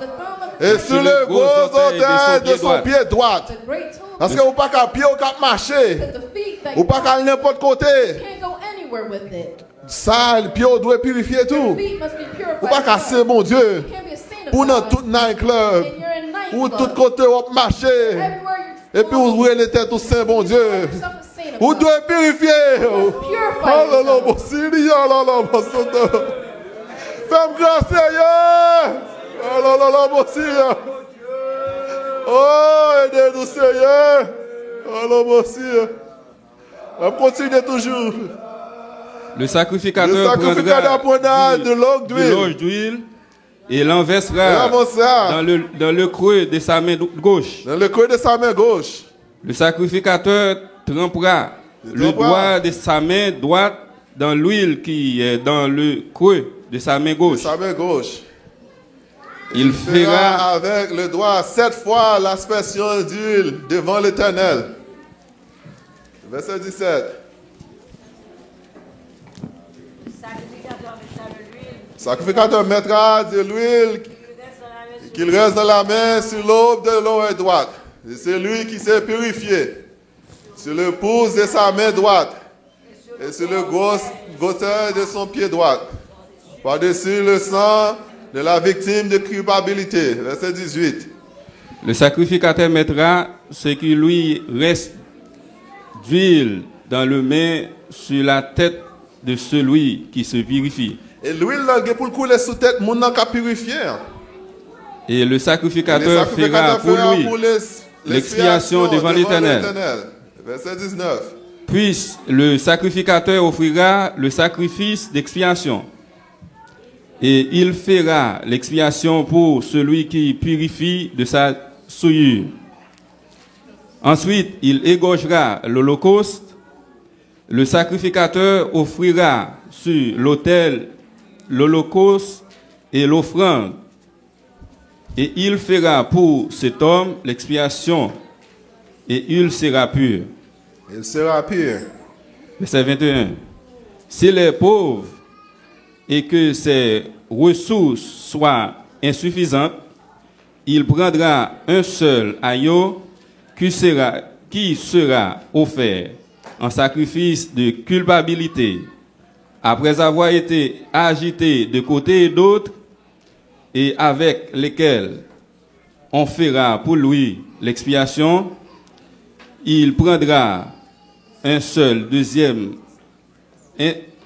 et sur le gros orteil de son pied droit. Parce que vous pas qu'à pied ou qu'à marcher, ou pas qu'à n'importe côté. Ça, le pied doit purifier tout. Ou pas qu'à c'est mon Dieu. Pour dans tout night club, ou tout côté ou marcher. Et puis vous ouvrez les têtes tout saint bon Dieu. Vous devez purifier. Oh là là, mon Seigneur, oh là là, mon Seigneur. Fais-moi grâce, Seigneur. Oh là là là, mon Seigneur. Oh, aidez-nous, Seigneur. Oh là, mon Seigneur. On continue toujours.
Le sacrificateur prendra
de l'eau
d'huile et l'enversera dans le creux de sa main gauche.
Dans le creux de sa main gauche.
Le sacrificateur trempera le doigt de sa main droite dans l'huile qui est dans le creux de sa main gauche.
Sa main gauche.
Il fera
avec le doigt 7 fois l'aspersion d'huile devant l'Éternel. Verset 17. Sacrificateur mettra de l'huile qu'il reste dans la main sur l'aube de l'oreille droite. Et c'est lui qui s'est purifié sur le pouce de sa main droite et sur le gros orteil de son pied droit. Par-dessus le sang de la victime de culpabilité. Verset 18.
Le sacrificateur mettra ce qui lui reste d'huile dans le main sur la tête de celui qui se purifie.
Et l'huile pour couler sous tête, mon n'a qu'à purifier.
Et le sacrificateur fera pour lui l'expiation devant l'Éternel.
Verset 19.
Puis le sacrificateur offrira le sacrifice d'expiation. Et il fera l'expiation pour celui qui purifie de sa souillure. Ensuite, il égorgera l'holocauste. Le sacrificateur offrira sur l'autel l'holocauste et l'offrande. Et il fera pour cet homme l'expiation. Et il sera pur.
Il sera pur.
Verset 21. S'il est pauvre et que ses ressources soient insuffisantes, il prendra un seul agneau qui sera offert en sacrifice de culpabilité, après avoir été agité de côté et d'autre, et avec lesquels on fera pour lui l'expiation. Il prendra un seul dixième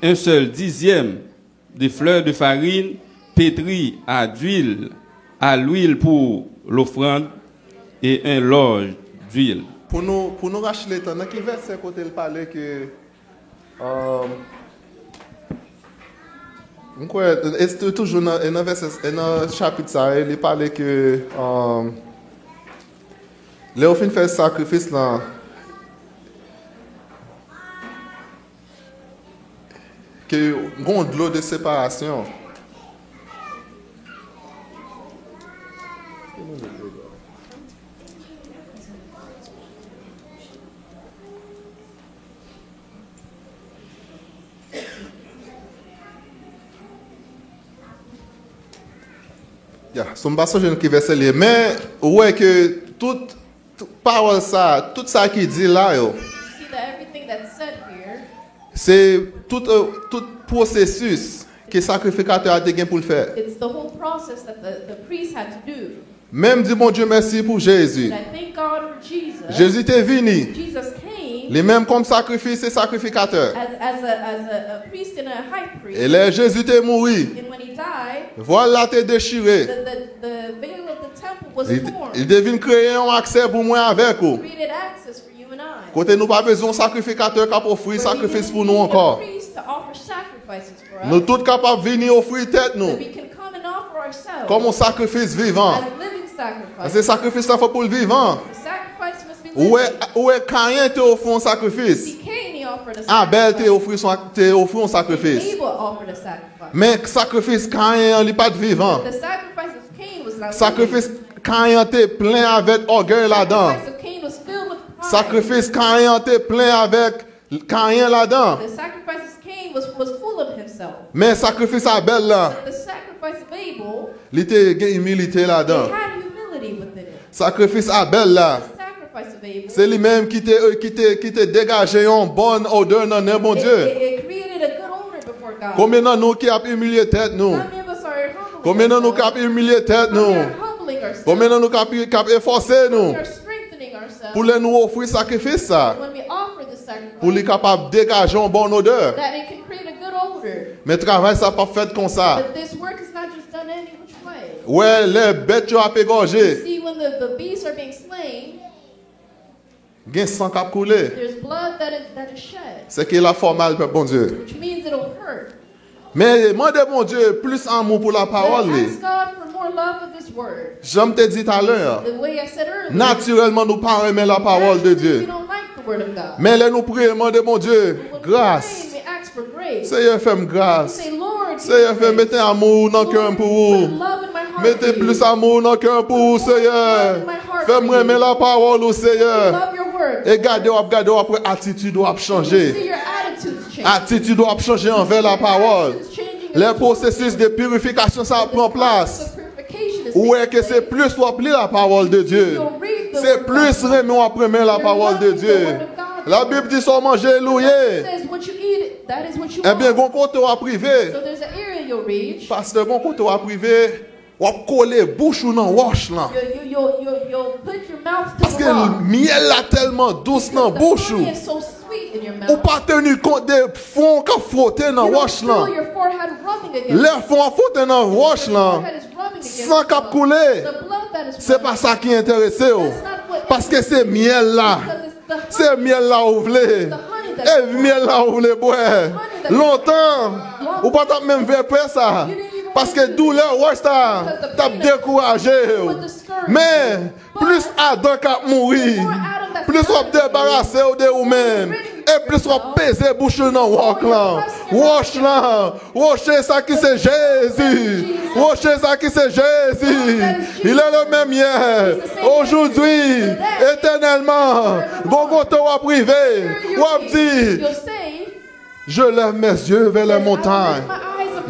de fleurs de farine pétrie à l'huile pour l'offrande et un loge d'huile.
Pour nous racheter le temps, dans quel verset côté il parlait que c'est toujours dans le chapitre ça, il parlait que Léo fin fait sacrifice là. Que gon de l'eau de séparation. Son basson je ne qui verset lié, mais ouais que toute parole ça, tout ça qui dit là yo.
See that everything that's said here,
C'est tout processus que le sacrificateur a été pour le faire.
it's the whole process that the priest had to do.
Même dit bon Dieu merci pour Jésus.
And I thank God for Jesus.
Jésus est venu.
Jesus came
Les mêmes comme sacrifice et sacrificateur.
as a priest and a high priest.
Et là Jésus est mort.
And when he died,
Voilà t'es déchiré.
the veil of the temple was torn.
Il devine créer un accès pour moi avec vous.
Created access for you and I.
Côté nous pas besoin de sacrificateur qui a offrir sacrifice pour nous
We
encore.
need a priest to offer sacrifices for us.
Nous tous capables de venir offrir tête nous
That we can come and offer ourselves
comme un sacrifice vivant.
as living sacrifices.
C'est sacrifice ça faut pour le vivant.
The sacrifice must be living.
Où est Caïn te offre un sacrifice?
See, Cain, he offered a
Abel te
sacrifice.
offre un sacrifice.
Abel offered a sacrifice.
Mais sacrifice Caïn n'est pas de vivant.
The sacrifice of Cain was not
Sacrifice Caïn était plein avec orgueil
living.
là-dedans.
The sacrifice of Cain was filled with pride.
Sacrifice Caïn était plein avec Caïn là-dedans.
The sacrifice of Cain was full of himself.
Mais sacrifice Abel là,
But the sacrifice of Abel,
il était humilité
it
là-dedans.
had humility within it.
Sacrifice Abel là,
The sacrifice of Abel,
c'est lui-même qui te dégagé une bonne odeur dans le bon Dieu.
it created a good odor before God.
Combien de nous qui a humilié tête nous?
How many of us are humbling
Combien de nous qui
ourselves?
a humilié tête
How many
nous?
are humbling ourselves?
Combien de nous qui a efforcé nous?
We are strengthening ourselves.
Pour les nous offrir sacrifice ça,
When we offer the sacrifice,
pour les capables de dégager une bonne odeur.
that it can create a good odor.
Mais travail ça pas fait comme ça.
But this work is not just done any which way.
Ouais, les bêtes ont égorgé.
See, when the beasts are being slain,
Gen sang qui a coulé.
there's blood that is shed,
C'est qu'il a formal bon Dieu.
which means it'll hurt.
Mais demandez bon Dieu plus amour pour la
But
parole.
ask God for more love of His word.
J'aime te dit tout à l'heure.
The way I said earlier,
Naturellement, nous pas aimer la parole de
naturally,
Dieu.
we don't like the word of God.
Mais là, nous prions, demandez mon Dieu,
When we
grâce.
pray, we ask for grace.
Seigneur, fais-moi
We
grâce.
say, Lord,
Seigneur,
give me
mettez
grace.
amour dans le cœur
Lord,
pour
put
vous.
love in my heart
Mettez
for
plus
you.
amour dans le cœur pour vous, Seigneur. Fais-moi aimer la parole, au Seigneur.
Love your word.
Et gardez, après, attitude doit
See
changer.
your attitudes change.
Attitude doit changer envers la parole.
Attitudes changing
Le processus de purification, ça prend place. Où est que c'est plus ou appeler la parole de Dieu? C'est plus vraiment après la parole de Dieu. La Bible dit sans manger loué. Eh bien, bon côté à privé.
So there's an area you'll reach.
Pasteur, bon côté à privé. On coller bouche ou non wash là.
You'll put your mouth to
Parce
the
que
rock.
le miel là tellement douce dans
The
bouche.
honey is so sweet in your
Ou
mouth.
pas tenir compte des fonds qu'a frotté dans
You don't
wash là.
feel your forehead rubbing against
Les fonds à frotter dans wash
your
là.
forehead is rubbing against
Sans cap
the
couler.
blood that is
C'est pas ça qui intéresse.
That's not what
Parce que c'est miel là.
because it's the honey.
C'est miel là ou vle. Et miel là ou vle boire. Longtemps. Ou pas t'as même fait peur ça. Parce que douleur ouais ça t'a découragé. Mais plus Adam qu'a mouru, plus on débarrasser de vous-même. Et plus on pèse bouche dans walk là. Wash là. Wash ça qui c'est Jésus. Wash ça qui c'est Jésus. Il est le même hier, aujourd'hui, éternellement. Bon côté à privé. Ou dit,
You'll say,
je lève mes yeux vers les montagnes.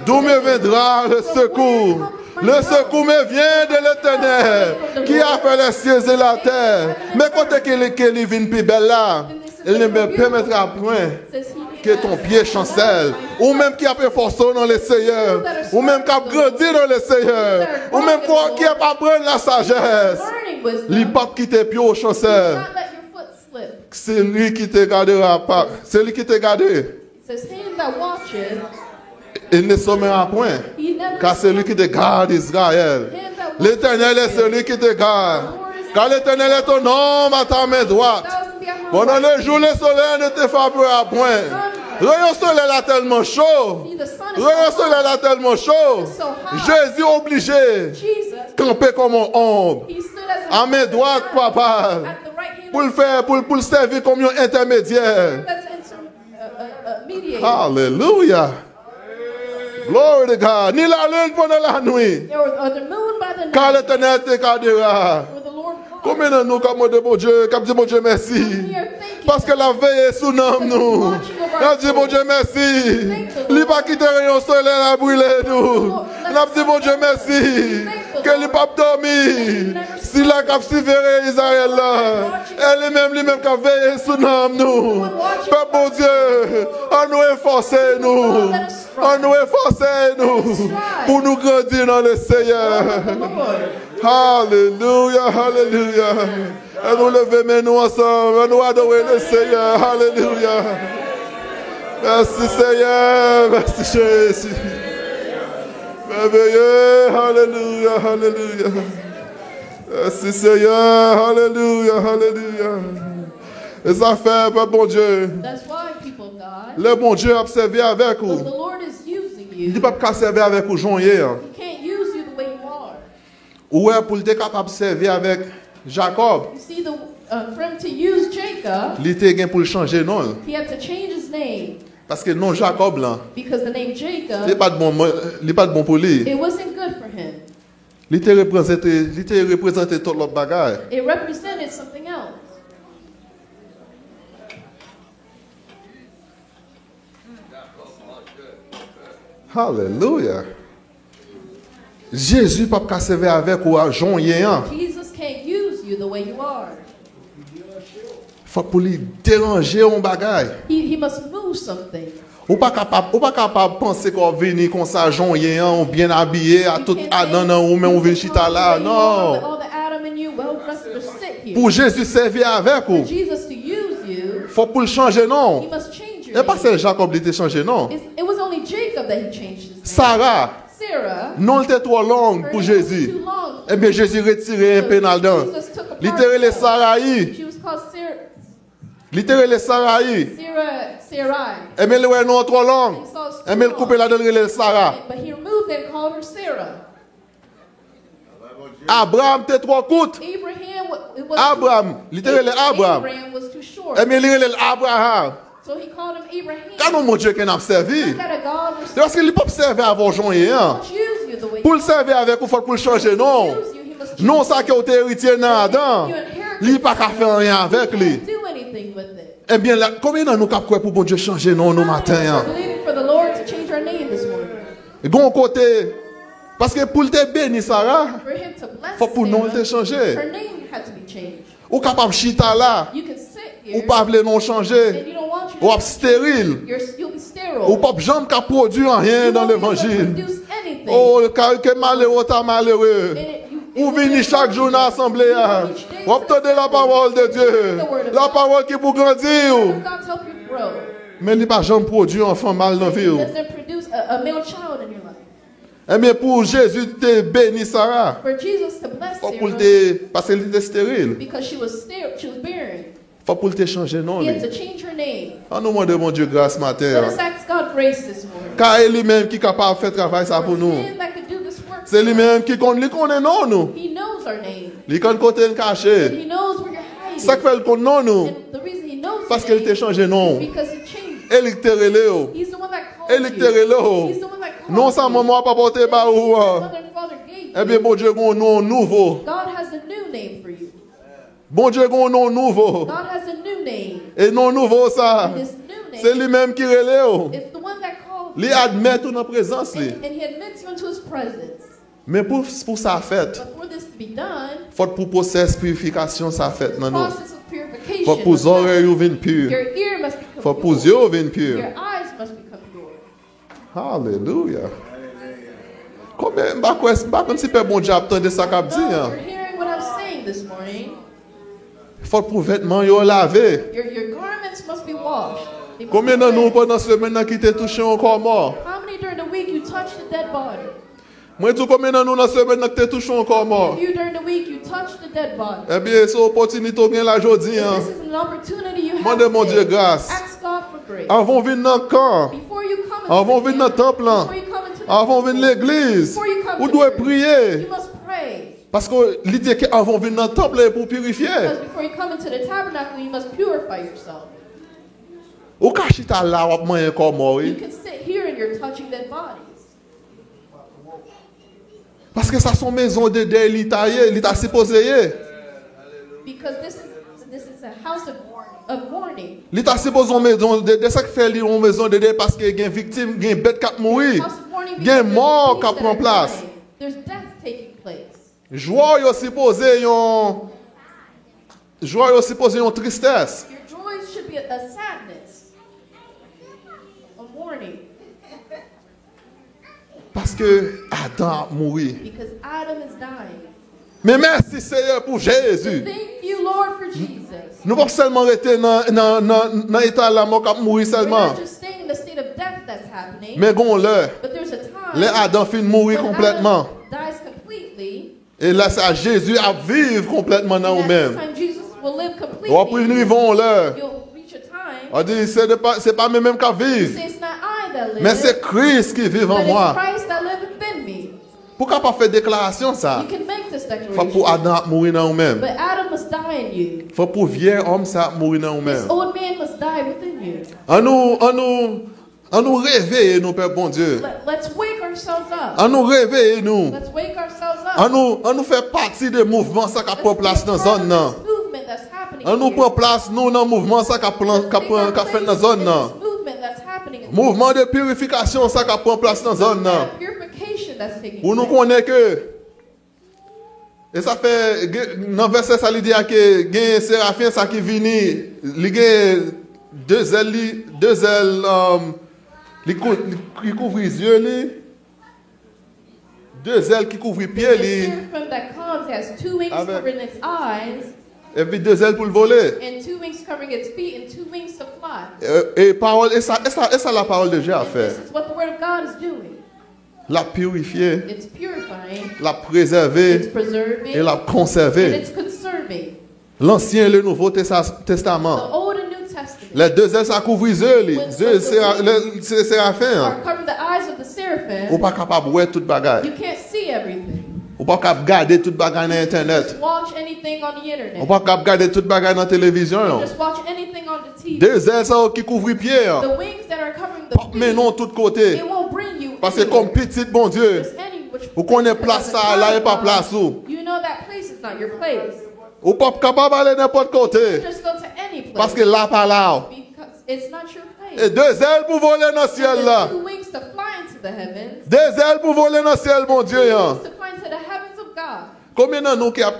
D'où me viendra le secours? Le secours me vient de l'Éternel qui a fait les cieux et la terre. Mais quand qu'il vient plus belle là, il ne me permettra point que ton pied chancelle. Ou même qui a fait force dans le Seigneur. Ou même qui a grandi dans le Seigneur. Ou même qui a pas pris la sagesse. Il pas quitter pied au chancelle. C'est lui qui te gardera pas. C'est lui qui te gardé. Il ne sommera point. Car c'est lui qui te garde Israël. L'Éternel est celui qui te garde. Car l'Éternel est ton homme à ta main droite. Pendant le jour, le soleil ne te frappera point. Rayon soleil là tellement chaud. Rayon soleil là tellement chaud. Jésus obligé de camper comme un homme. À main droite, papa. Pour le faire, pour le servir comme un intermédiaire. Alléluia. Glory to God. Ni la lune pendant la nuit. Car l'Éternel te gardera. Combien de nous, comme bon Dieu, comme dit mon Dieu merci. Parce que la veille est sous nous. On dit mon Dieu merci. Il n'a pas quitté rayon soleil à brûler nous. On a dit mon Dieu merci. Que il pas dormi. Si la cap suivre Israël là. Elle lui-même qui a veillé sous nous. Père bon Dieu, on nous efforcer nous. On nous efforcer nous. Pour nous grandir dans le Seigneur. Alléluia, alléluia. Et nous lever maintenant ensemble. Et nous adorer le Seigneur. Alléluia. Merci Seigneur. Merci Jésus. Merveilleux. Alléluia, alléluia. Merci Seigneur. Alléluia, alléluia. Et ça fait, bon Dieu. Le bon Dieu a observé avec vous. Il ne peut pas servir avec vous, Jean hier. Ou est pour être capable de servir avec Jacob. Il était pour le changer non. Parce que non Jacob là. Il n'est pas de bon pour lui. Il était représenté tout l'autre bagage. Hallelujah. Jésus ne peut pas servir avec ou à Jean Yéan. Il faut pour lui déranger un bagage.
He must move something.
Ou pas capable de penser qu'on venir comme ça Jean Yéan bien habillé à tout Adam ou même on vient chita là. Non. Pour Jésus servir avec vous. Il faut pour le changer non. Et pas que Jacob l'était changé non. Sarah. Non, elle était trop longue pour Jésus. Eh bien, Jésus retiré un pénal dedans. Littéralement, Sarai. Littéralement, Sarai. Eh bien, elle non trop longue. Eh bien, elle coupe la dedans, Sarah. Abraham était trop courte. Abraham, littéralement, Abraham. Eh bien, il est Abraham. Quand mon Dieu qui n'a servi, parce qu'il ne peut pas servir avant Jean et pour le servir avec vous, il faut pour le changer, non. Non, ça qui est héritier dans Adam, il n'a pas qu'à faire rien avec lui. Eh bien, combien de nous avons pour bon Dieu changer non nos matins? Bon côté, parce que pour te bénir, Sarah, il faut pour nous te changer. Ou capable de chita là. Ou pas vouloir non changer. Ou stérile. Ou pas jamais qu'à produire rien dans l'évangile. Oh, que malheureux, t'as malheureux. Ou venir chaque jour dans l'assemblée. Ou obtenir la parole de Dieu. La parole qui pour grandir. Mais il n'y a pas jamais produit un enfant mal dans la vie. Eh bien, pour Jésus te béni Sarah. Parce qu'elle était stérile. Faut pour te changer non. On nous demande mon Dieu grâce matin. Car il lui-même qui est capable de faire travail ça pour nous. C'est lui-même qui connaît non nous. Il connaît côté caché. Ça fait le connaît nous. Parce qu'il t'a changé non. Elle te relève. Elle te relève. Non ça maman pas porter ba ou. Eh bien bon Dieu un nom nouveau. Bon Dieu, un nom nouveau. Et non nouveau, ça. C'est lui-même qui relève. Il admet toute notre présence. Mais pour ça fait,
But for this to be done,
faut pour process purification ça fait
the
dans nous.
process of purification
Faut pour
must
les oreilles
happen.
viennent pures.
Your ear must become
Faut pour les
pure.
yeux viennent pures.
Your eyes must become pure.
Alléluia. Combien comme si père bon Dieu attendait ça qu'a dit
So,
hein.
you're hearing what I'm saying this morning.
Faut pour vêtements yo laver.
Your garments must be washed. They must
Combien
be
de nous
cleansed.
pendant ce semaine qui t'est touché encore mort?
How many during the week you touch the dead body?
Moi dis combien de nous dans ce semaine qui t'est touché encore mort?
You during the week you touch the dead body.
Eh bien, c'est opportunité bien la jodi hein.
This is an opportunity you have.
Demandez mon Dieu
today.
grâce.
Ask God for grace.
Avant venir dans le camp,
Before you come into
avant
the
venir dans le
camp,
temple là,
before you come into the
avant
temple,
venir l'église,
before you come
vous
to
devez
church,
prier.
you must pray.
Parce que l'idée qu'avant venir dans le temple est pour purifier.
Because before you come into the tabernacle, you must purify yourself.
Ou kachita là, ou manger encore mort.
You can sit here and you're touching dead bodies.
Parce que ça son maison de deuil, il t'a supposé.
Because this is a house of mourning.
Il t'a supposé une maison de deuil. Ça qui fait une maison de deuil parce qu'il y a une victime, il y a une bête qui a mouru.
House of mourning
Il y a
because
une mort
there's
qui
things
prend
that are
place.
dying. There's death taking place.
Joie est supposé une tristesse.
Your joy should be a sadness, a mourning,
Parce que Adam a mouru.
because Adam is dying.
Mais merci Seigneur pour Jésus.
Thank you, Lord, for Jesus.
Nous ne pouvons pas seulement rester dans l'état de la mort qui a mouru
We're
seulement.
not just staying in the state of death that's happening,
Mais gon l'heure,
but there's a time
les Adam fin mourir
when
complètement.
Adam dies completely.
Et là, c'est à Jésus à vivre complètement dans
And at
nous-mêmes.
this time, Jesus will live completely.
On va prévenir vont l'heure.
You'll reach a time.
On dit, c'est pas même qu'à vivre.
Say it's not I that live,
Mais c'est Christ qui vit en
but
moi.
it's Christ that liveth within me.
Pourquoi pas faire déclaration ça?
You can make this
Faut
declaration.
pour Adam mourir dans nous-mêmes.
But Adam must die in you.
Faut pour vieux homme ça mourir dans
This
nous-mêmes.
old man must die within you.
On nous réveille, nous, Père bon Dieu.
Let's wake ourselves up.
On nous réveille, nous.
Let's wake ourselves up.
On nous fait partie des mouvements ça qui
Let's
prend
be
place dans la
part
zone.
of this movement that's happening
On nous
here.
prend place, nous, dans le mouvement ça qui
Let's take our
fait
place
dans la zone.
in this movement that's happening in
Mouvement de purification ça qui prend place dans la zone.
the purification that's taking
Où nous
place.
connaissons que. Et ça fait. Dans le verset, ça dit que il y a un séraphin ça qui vient. Il y a deux ailes qui couvrent les yeux. Deux ailes qui couvrent les
The
pieds.
seraphim that comes has two wings
Avec-
covering its eyes,
Et puis deux ailes pour le voler.
and two wings covering its feet, and two wings to fly.
Et ça la parole de Dieu a
And
fait.
this is what the Word of God is doing.
La purifier,
It's purifying,
la
it's
préserver
preserving,
et la
and
conserver.
it's conserving.
L'Ancien et le Nouveau
The
Testament.
Old and New Testament
Les deux ailes, ça couvre les yeux. Les yeux, c'est séraphins.
are covering the eyes of the seraphim.
Ou pas capable de voir toute bagaille.
You can't see everything.
Ou pas capable de garder toute bagaille dans Internet.
Just watch anything on the internet.
Ou pas capable de garder toute bagaille dans la télévision.
Just watch anything on the TV.
Deux ailes, ça qui couvrent les pieds.
The wings that are covering the
Mais
feet,
non, de tous côtés.
it won't bring you
Parce que
anywhere.
comme petit bon Dieu,
Just any which
ou qu'on est
because
place ça, là, et pas place où.
you know that place is not your place.
Ou pas capable d'aller n'importe côté.
Just go to any place.
Parce que là, pas là.
Because it's not your
Et
place.
deux ailes pour voler dans le ciel
There's
là.
two wings to fly into the heavens.
Deux ailes pour voler dans le ciel, mon Dieu.
Two
Hein.
wings to fly into the heavens of God.
Combien de nous qui a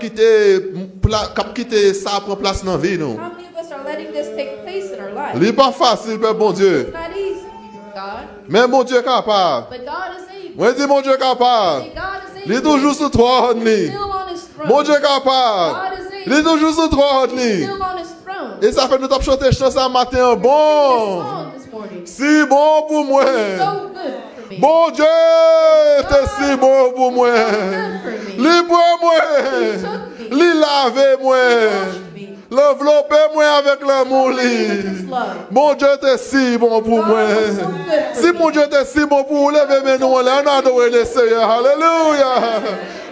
quitté ça pour place dans la vie, nous?
How many of us are letting this take place in our life?
Ce n'est pas facile, Père bon Dieu.
It's not easy, God,
Mais mon Dieu est capable.
but God is able.
Moi, je dis mon Dieu est capable.
Say God is
Il est
able.
toujours sur trois
He's
lui.
still on his throne.
Mon Dieu est capable.
God is
Il est
able.
toujours sur trois
He's
lui.
still on his throne.
Et ça fait nous chanter chant un matin
This
bon.
song this morning.
Si bon pour moi.
So good for me.
Bon Dieu, t'es si bon pour moi.
So good for me.
Libre moi. Li lave moi.
Washed me.
L'envelopper moi avec l'amour
With his
li.
love.
Mon Dieu, t'es si bon pour moi. Si mon Dieu t'es si bon pour vous, levez mes noms là, on adore le Seigneur. Alléluia.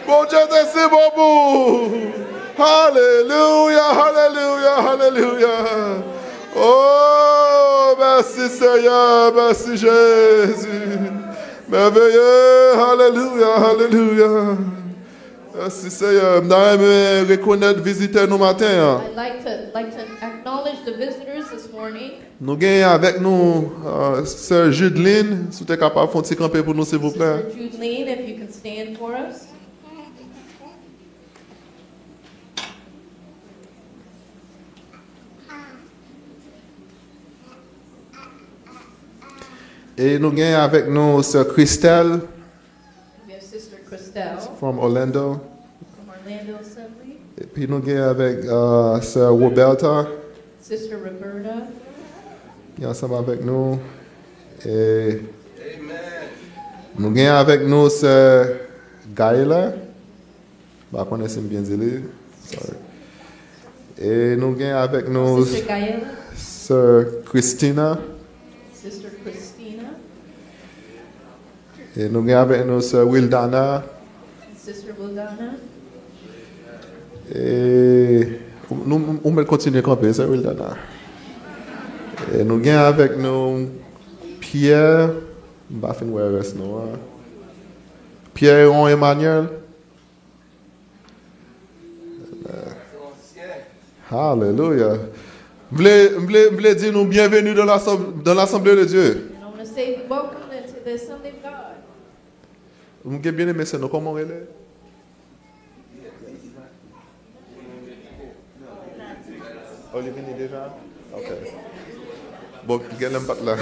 Mon Dieu t'es si bon pour vous. Alléluia, alléluia, alléluia. Oh, merci Seigneur, merci Jésus. Merveilleux, alléluia, alléluia. Merci Seigneur. Nous allons reconnaître visiteurs nous matin.
I'd like to acknowledge the visitors this morning.
Nous gagnons avec nous Sœur Judeline. Si vous êtes capable de faire un petit camper pour nous, s'il vous plaît.
Sister Jude Lane, if you can stand for us.
Et nous gagnons avec nous Sœur Christelle
We have Sister Christelle
from Orlando.
from Orlando Assembly.
Et puis nous gagnons avec Sœur Roberta
Sister Roberta.
qui est ensemble avec nous. Et nous gagnons avec nous Sœur Gaïla. Bah, connaissez bien Zélie. Sorry. Et nous gagnons avec nous
Sister Gaella.
Sœur Christina.
Sister Christina.
Et nous gagnons avec nous Sœur Wildana.
Sister Wildana.
Et nous allons continuer à camper, Sœur Wildana. Et nous gagnons avec nous Pierre. Baffin Weres, nous. Pierre Ron Emmanuel. Alléluia. Je voulais dire nous bienvenue dans l'Assemblée de Dieu.
And I want to say welcome to the Assembly of God.
Vous avez bien aimé ça, nous comment on est? Oh, il est venu déjà? Ok. Bon, il y a pas là.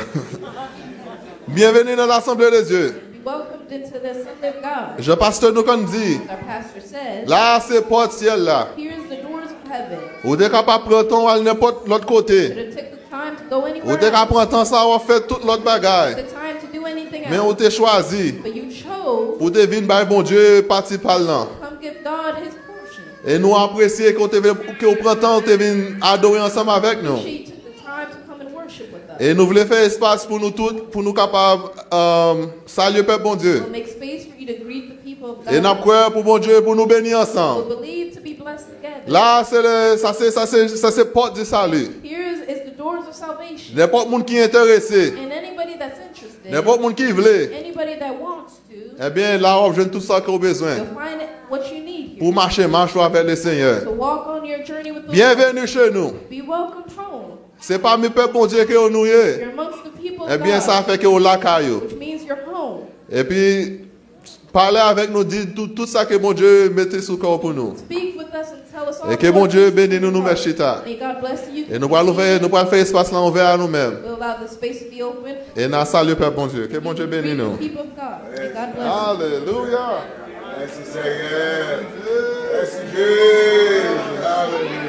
Bienvenue dans l'Assemblée de Dieu.
Be welcomed into the Assembly of God.
Je pasteur nous comme dit,
Our pastor said,
là c'est porte ciel là.
here's the doors of heaven.
Vous êtes capable de prendre ton à n'importe l'autre
But
côté.
it took the time to go
Vous
anywhere
êtes
else.
capable de prendre temps ça, on fait toute l'autre bagaille.
The time to do anything
Mais on
else.
t'a choisi.
But you chose
Pour te venir par bon Dieu, parti par là.
to come give God his portion.
Et nous apprécions que vous prenez temps de venir adorer ensemble avec nous.
She took the time to come and worship with us.
Et nous voulons faire espace pour nous tous, pour nous capables saluer le peuple bon Dieu.
We'll make space for you to greet the people of
Et nous
God.
prions pour bon Dieu pour nous bénir
We'll
ensemble.
believe to be blessed together.
Là, c'est porte du salut.
Here is the doors of salvation.
N'importe monde qui est intéressé,
And anybody that's interested,
n'importe monde qui veut,
anybody that wants to,
eh bien là, on a tout ça qu'on a besoin
you'll find what you need here.
pour marcher avec le Seigneur.
To walk on your journey with the Lord.
Bienvenue chez nous.
Be welcomed home.
C'est pas mes peuple bon Dieu que nous y est.
You're amongst the people
Eh
of
bien,
God,
ça fait que on la caillou.
which means you're home.
Et puis, parler avec nous, dire tout ça que mon Dieu mettait sous le corps pour nous.
Speak with us and tell us all
Et que
what
mon Dieu
you
bénisse nous, nous,
want.
merci.
May God bless you.
Et nous allons faire espace là ouvert à nous-mêmes.
We'll allow the space to be open.
Et nous saluons Père bon Dieu. Que mon Dieu bénisse
Greet
nous.
the people of God. May God bless you.
Alléluia.
Merci Seigneur. Merci Dieu. Alléluia.